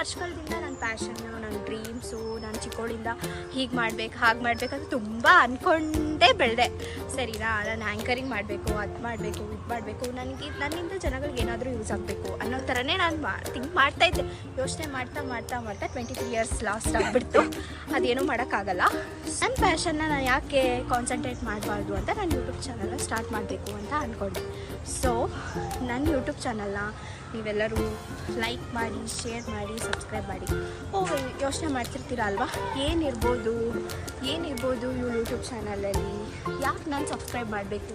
ವರ್ಷಗಳಿಂದ ನನ್ನ ಪ್ಯಾಷನ್ನು, ನನ್ನ ಡ್ರೀಮ್ಸು, ನಾನು ಚಿಕ್ಕವಳಿಂದ ಹೀಗೆ ಮಾಡಬೇಕು ಹಾಗೆ ಮಾಡಬೇಕಂತ ತುಂಬ ಅಂದ್ಕೊಂಡೇ ಬೆಳೆದೆ. ಸರಿನಾ, ನಾನು ಆ್ಯಂಕರಿಂಗ್ ಮಾಡಬೇಕು, ಅದು ಮಾಡಬೇಕು, ಇದು ಮಾಡಬೇಕು, ನನಗೆ ನನ್ನಿಂದ ಜನಗಳಿಗೆ ಏನಾದರೂ ಯೂಸ್ ಆಗಬೇಕು ಅನ್ನೋ ಥರನೇ ನಾನು ಥಿಂಕ್ ಮಾಡ್ತಾಯಿದ್ದೆ. ಯೋಚನೆ ಮಾಡ್ತಾ 23 ಇಯರ್ಸ್ ಲಾಸ್ಟ್ ಆಗಿಬಿಡ್ತು. ಅದೇನೂ ಮಾಡೋಕ್ಕಾಗಲ್ಲ. ನನ್ನ ಪ್ಯಾಷನ್ನ ನಾನು ಯಾಕೆ ಕಾನ್ಸಂಟ್ರೇಟ್ ಮಾಡಬಾರ್ದು ಅಂತ ನಾನು ಯೂಟ್ಯೂಬ್ ಚಾನಲ್ನ ಸ್ಟಾರ್ಟ್ ಮಾಡಬೇಕು ಅಂತ ಅಂದ್ಕೊಂಡೆ. ಸೊ ನನ್ನ ಯೂಟ್ಯೂಬ್ ಚಾನಲ್ನ ನೀವೆಲ್ಲರೂ ಲೈಕ್ ಮಾಡಿ, ಶೇರ್ ಮಾಡಿ, ಸಬ್ಸ್ಕ್ರೈಬ್ ಮಾಡಿ. ಯೋಚನೆ ಮಾಡ್ತಿರ್ತೀರ ಅಲ್ವಾ, ಏನಿರ್ಬೋದು ಇವು ಯೂಟ್ಯೂಬ್ ಚಾನಲಲ್ಲಿ, ಯಾಕೆ ನಾನು ಸಬ್ಸ್ಕ್ರೈಬ್ ಮಾಡಬೇಕು,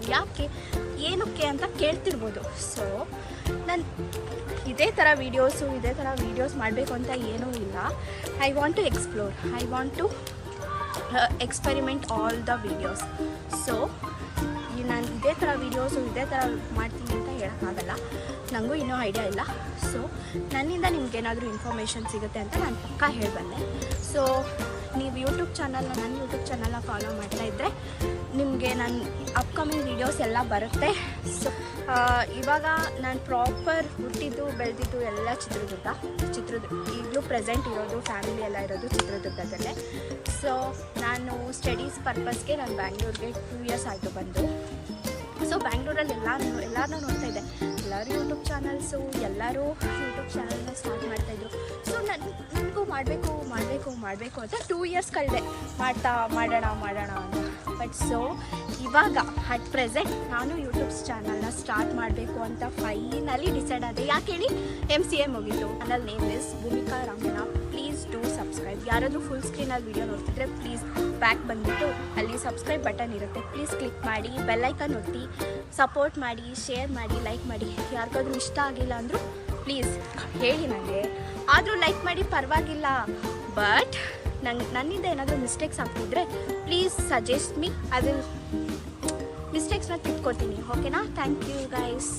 ಏನಕ್ಕೆ ಅಂತ ಕೇಳ್ತಿರ್ಬೋದು. ಸೊ ನಾನು ಇದೇ ಥರ ವೀಡಿಯೋಸ್ ಮಾಡಬೇಕು ಅಂತ ಏನೂ ಇಲ್ಲ. I want to explore, I want to experiment all the videos. So ನಾನು ಇದೇ ಥರ ಮಾಡ್ತೀನಿ ಅಂತ ಹೇಳೋಕ್ಕಾಗಲ್ಲ, ನನಗೂ ಇನ್ನೂ ಐಡಿಯಾ ಇಲ್ಲ. ಸೊ ನನ್ನಿಂದ ನಿಮ್ಗೇನಾದರೂ ಇನ್ಫಾರ್ಮೇಷನ್ ಸಿಗುತ್ತೆ ಅಂತ ನಾನು ಪಕ್ಕ ಹೇಳಬಲ್ಲೆ. ಸೊ ನೀವು ನನ್ನ ಯೂಟ್ಯೂಬ್ ಚಾನಲ್ನ ಫಾಲೋ ಮಾಡ್ತಾಯಿದ್ರೆ ನಿಮಗೆ ನನ್ನ ಅಪ್ಕಮಿಂಗ್ ವೀಡಿಯೋಸ್ ಎಲ್ಲ ಬರುತ್ತೆ. ಸೊ ಇವಾಗ ನಾನು ಪ್ರಾಪರ್ ಹುಟ್ಟಿದ್ದು ಬೆಳೆದಿದ್ದು ಎಲ್ಲ ಚಿತ್ರದುರ್ಗ, ಈಗಲೂ ಪ್ರೆಸೆಂಟ್ ಇರೋದು, ಫ್ಯಾಮಿಲಿ ಎಲ್ಲ ಇರೋದು ಚಿತ್ರದುರ್ಗದಲ್ಲೇ. ಸೊ ನಾನು ಸ್ಟಡೀಸ್ ಪರ್ಪಸ್ಗೆ ನಾನು ಬ್ಯಾಂಗ್ಳೂರಿಗೆ 2 ಇಯರ್ಸ್ ಆಯಿತು ಬಂದು. ಸೊ ಬ್ಯಾಂಗ್ಳೂರಲ್ಲಿ ಎಲ್ಲರೂ ನೋಡ್ತಾ ಇದ್ದೆ, ಎಲ್ಲರೂ ಯೂಟ್ಯೂಬ್ ಚಾನಲ್ನ ಸ್ಟಾರ್ಟ್ ಮಾಡ್ತಾಯಿದ್ರು. ಸೊ ನನಗೂ ಮಾಡಬೇಕು ಅಂತ 2 ಇಯರ್ಸ್ ಕಳೆದೆ ಮಾಡೋಣ ಅಂತ. ಬಟ್ ಸೊ ಇವಾಗ ಅಟ್ ಪ್ರೆಸೆಂಟ್ ನಾನು ಯೂಟ್ಯೂಬ್ ಚಾನಲ್ನ ಸ್ಟಾರ್ಟ್ ಮಾಡಬೇಕು ಅಂತ ಫೈನಲಿ ಡಿಸೈಡ್ ಆದೆ. ಯಾಕೆ ಹೇಳಿ, MCA ಮುಗೀತು. Channel name is Bhoomika Ramanna. Please do subscribe. ಯಾರಾದರೂ ಫುಲ್ ಸ್ಕ್ರೀನಲ್ಲಿ ವೀಡಿಯೋ ನೋಡ್ತಿದ್ರೆ ಪ್ಲೀಸ್ ಬ್ಯಾಕ್ ಬಂದುಬಿಟ್ಟು ಅಲ್ಲಿ ಸಬ್ಸ್ಕ್ರೈಬ್ ಬಟನ್ ಇರುತ್ತೆ, ಪ್ಲೀಸ್ ಕ್ಲಿಕ್ ಮಾಡಿ, ಬೆಲ್ಲೈಕನ್ ಒತ್ತಿ, ಸಪೋರ್ಟ್ ಮಾಡಿ, ಶೇರ್ ಮಾಡಿ, ಲೈಕ್ ಮಾಡಿ. ಯಾರಿಗಾದ್ರೂ ಇಷ್ಟ ಆಗಿಲ್ಲ ಅಂದರೂ ಪ್ಲೀಸ್ ಹೇಳಿ ನನಗೆ. ಆದರೂ ಲೈಕ್ ಮಾಡಿ, ಪರವಾಗಿಲ್ಲ. ಬಟ್ ನನ್ನಿಂದ ಏನಾದರೂ ಮಿಸ್ಟೇಕ್ಸ್ ಆಗ್ತಿದ್ರೆ ಪ್ಲೀಸ್ ಸಜೆಸ್ಟ್ ಮೀ. ಅದು ಮಿಸ್ಟೇಕ್ಸ್ನ ತಿಳ್ಕೊತೀನಿ. ಓಕೆನಾ? Thank you guys.